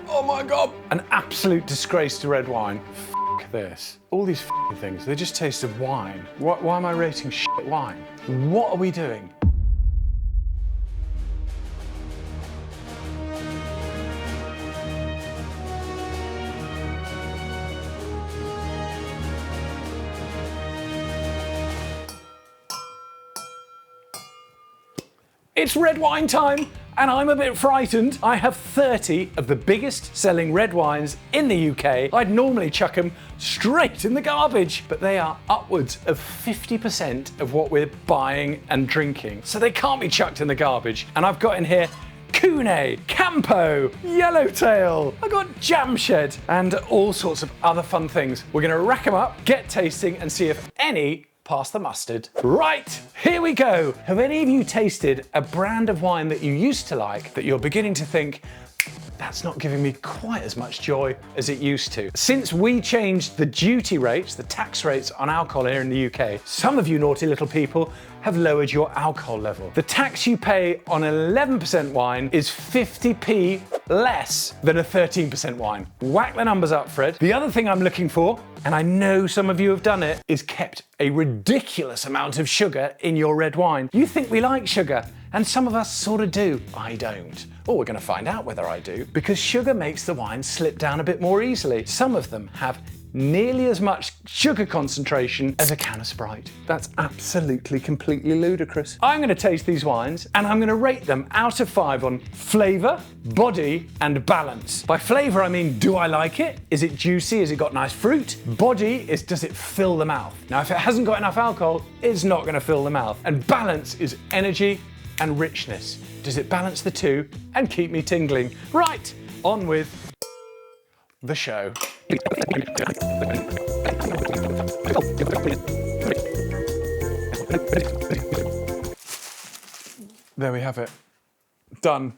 Oh my God. An absolute disgrace to red wine. F this. All these things, they just taste of wine. Why am I rating shit wine? What are we doing? It's red wine time, and I'm a bit frightened. I have 30 of the biggest selling red wines in the UK. I'd normally chuck them straight in the garbage, but they are upwards of 50% of what we're buying and drinking. So they can't be chucked in the garbage. And I've got in here Cune, Campo, Yellowtail, I got Jamshed, and all sorts of other fun things. We're gonna rack them up, get tasting, and see if any pass the mustard. Right, here we go. Have any of you tasted a brand of wine that you used to like that you're beginning to think, that's not giving me quite as much joy as it used to? Since we changed the duty rates, the tax rates on alcohol here in the UK, some of you naughty little people have lowered your alcohol level. The tax you pay on 11% wine is 50p less than a 13% wine. Whack the numbers up, Fred. The other thing I'm looking for, and I know some of you have done it, is kept a ridiculous amount of sugar in your red wine. You think we like sugar, and some of us sort of do. I don't. Or we're going to find out whether I do, because sugar makes the wine slip down a bit more easily. Some of them have nearly as much sugar concentration as a can of Sprite. That's absolutely, completely ludicrous. I'm going to taste these wines and I'm going to rate them out of 5 on flavour, body and balance. By flavour I mean, do I like it? Is it juicy? Has it got nice fruit? Body is, does it fill the mouth? Now if it hasn't got enough alcohol, it's not going to fill the mouth. And balance is energy and richness. Does it balance the two and keep me tingling? Right, on with the show. There we have it. Done.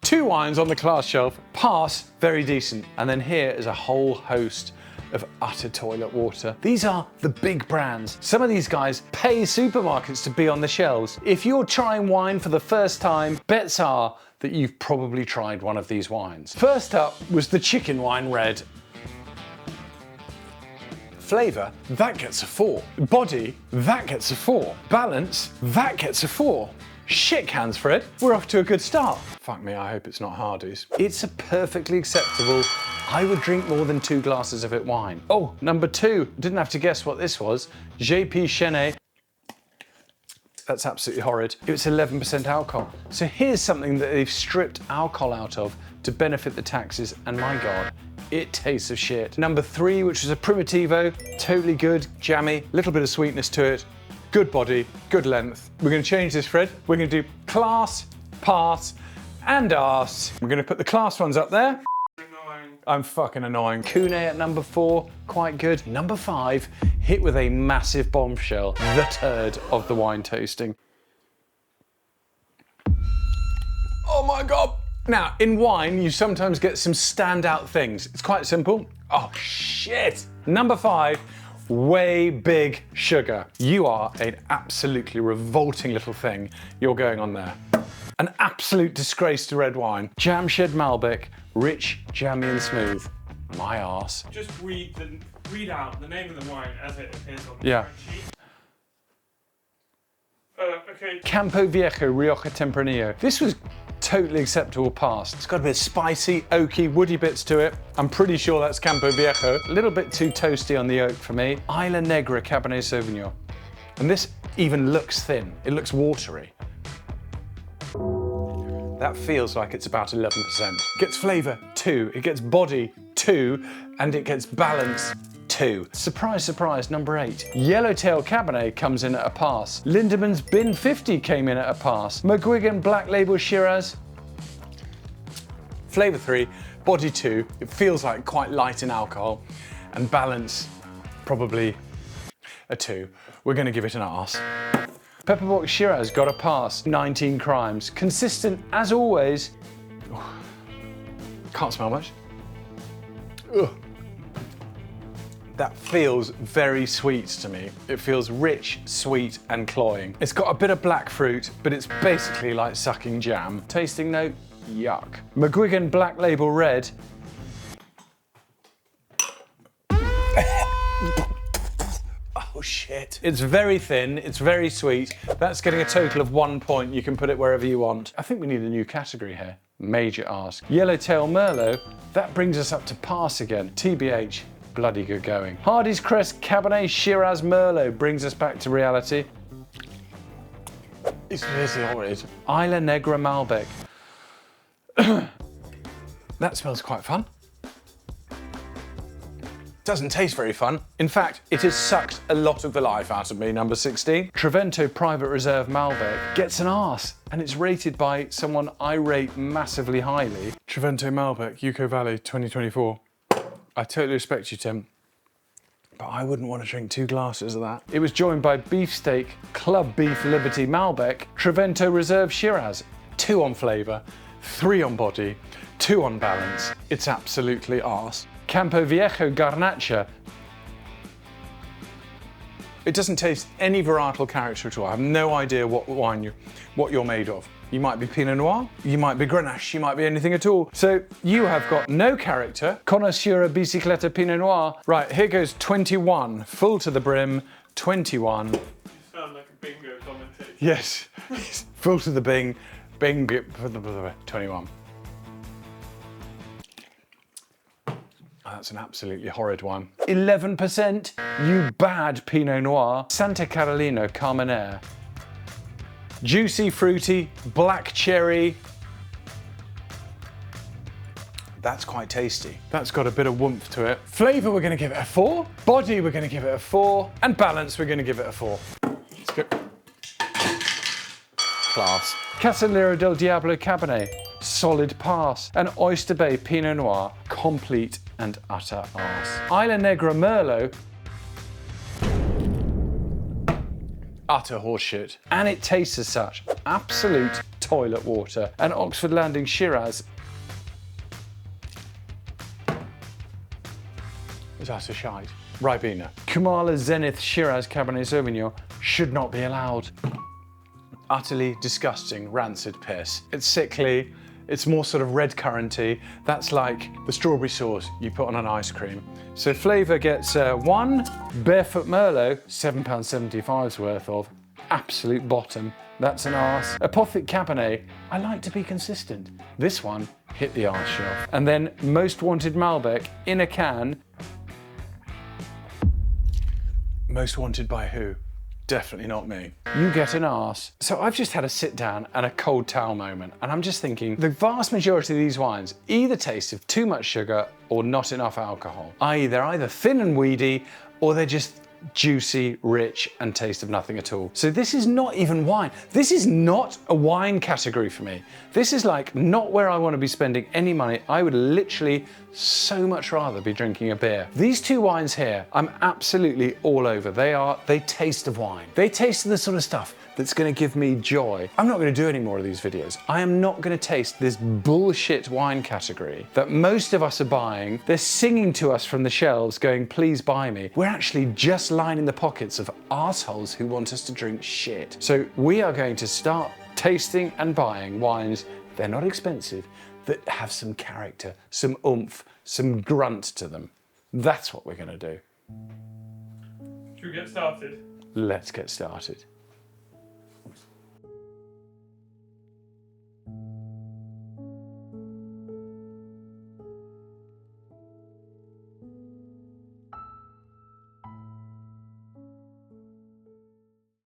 Two wines on the class shelf, pass, very decent. And then here is a whole host of utter toilet water. These are the big brands. Some of these guys pay supermarkets to be on the shelves. If you're trying wine for the first time, bets are that you've probably tried one of these wines. First up was the chicken wine red. Flavour, that gets a 4. Body, that gets a 4. Balance, that gets a 4. Shit cans, Fred. We're off to a good start. Fuck me, I hope it's not Hardy's. It's a perfectly acceptable, I would drink more than 2 glasses of it wine. Oh, number 2, didn't have to guess what this was. JP Chenet. That's absolutely horrid. It's 11% alcohol. So here's something that they've stripped alcohol out of to benefit the taxes, and my God, it tastes of shit. Number 3, which was a Primitivo, totally good, jammy, little bit of sweetness to it. Good body, good length. We're going to change this, Fred. We're going to do class, pass, and arse. We're going to put the class ones up there. Annoying. I'm fucking annoying. Cune at number 4, quite good. Number 5, hit with a massive bombshell. The turd of the wine tasting. Oh my God. Now, in wine, you sometimes get some standout things. It's quite simple. Oh shit. Number 5. Way big sugar. You are an absolutely revolting little thing you're going on there. An absolute disgrace to red wine. Jamshed Malbec, rich, jammy and smooth. My arse. Just read out the name of the wine as it appears on the sheet. Okay. Campo Viejo Rioja Tempranillo. This was totally acceptable pass. It's got a bit of spicy, oaky, woody bits to it. I'm pretty sure that's Campo Viejo. A little bit too toasty on the oak for me. Isla Negra Cabernet Sauvignon. And this even looks thin. It looks watery. That feels like it's about 11%. It gets flavour, 2. It gets body, 2. And it gets balance, 2. Surprise, surprise, number 8. Yellowtail Cabernet comes in at a pass. Lindeman's Bin 50 came in at a pass. McGuigan Black Label Shiraz. Flavour 3, body 2. It feels like quite light in alcohol. And balance, probably a 2. We're going to give it an arse. Pepperbox Shiraz got a pass. 19 crimes. Consistent as always. Can't smell much. Ugh. That feels very sweet to me. It feels rich, sweet, and cloying. It's got a bit of black fruit, but it's basically like sucking jam. Tasting note, yuck. McGuigan Black Label Red. Oh shit. It's very thin, it's very sweet. That's getting a total of 1 point. You can put it wherever you want. I think we need a new category here. Major ask. Yellowtail Merlot, that brings us up to pass again. TBH, bloody good going. Hardy's Crest Cabernet Shiraz Merlot brings us back to reality. It's really horrid. Isla Negra Malbec. That smells quite fun. Doesn't taste very fun. In fact, it has sucked a lot of the life out of me, number 16. Trevento Private Reserve Malbec gets an arse, and it's rated by someone I rate massively highly. Trevento Malbec, Yucco Valley, 2024. I totally respect you, Tim, but I wouldn't want to drink 2 glasses of that. It was joined by Beefsteak Club Beef Liberty Malbec, Trevento Reserve Shiraz, 2 on flavour, 3 on body, 2 on balance. It's absolutely arse. Campo Viejo Garnacha. It doesn't taste any varietal character at all. I have no idea what wine what you're made of. You might be Pinot Noir, you might be Grenache, you might be anything at all. So you have got no character. Connoisseur Bicicleta Pinot Noir. Right, here goes 21, full to the brim, 21. You sound like a bingo commentator. Yes, full to the bing, 21. That's an absolutely horrid one. 11%, you bad Pinot Noir. Santa Carolina Carmenere. Juicy, fruity, black cherry. That's quite tasty. That's got a bit of woomph to it. Flavour, we're going to give it a 4. Body, we're going to give it a 4. And balance, we're going to give it a 4. Let's go. Class. Casalero del Diablo Cabernet. Solid pass. And Oyster Bay Pinot Noir. Complete and utter arse. Isla Negra Merlot. Utter horseshit. And it tastes as such. Absolute toilet water. And Oxford Landing Shiraz is utter shite. Ribena. Kumala Zenith Shiraz Cabernet Sauvignon should not be allowed. Utterly disgusting, rancid piss. It's sickly. It's more sort of red curranty. That's like the strawberry sauce you put on an ice cream. So flavour gets 1. Barefoot Merlot, £7.75's worth of. Absolute bottom. That's an arse. Apothic Cabernet, I like to be consistent. This one hit the arse shelf. And then Most Wanted Malbec in a can. Most wanted by who? Definitely not me. You get an arse. So I've just had a sit down and a cold towel moment, and I'm just thinking the vast majority of these wines either taste of too much sugar or not enough alcohol. i.e. they're either thin and weedy or they're just juicy, rich, and taste of nothing at all. So this is not even wine. This is not a wine category for me. This is like not where I want to be spending any money. I would literally so much rather be drinking a beer. These 2 wines here, I'm absolutely all over. They taste of wine. They taste of the sort of stuff that's going to give me joy. I'm not going to do any more of these videos. I am not going to taste this bullshit wine category that most of us are buying. They're singing to us from the shelves going, please buy me. We're actually just lining the pockets of arseholes who want us to drink shit. So we are going to start tasting and buying wines, they're not expensive, that have some character, some oomph, some grunt to them. That's what we're going to do. Should we get started? Let's get started.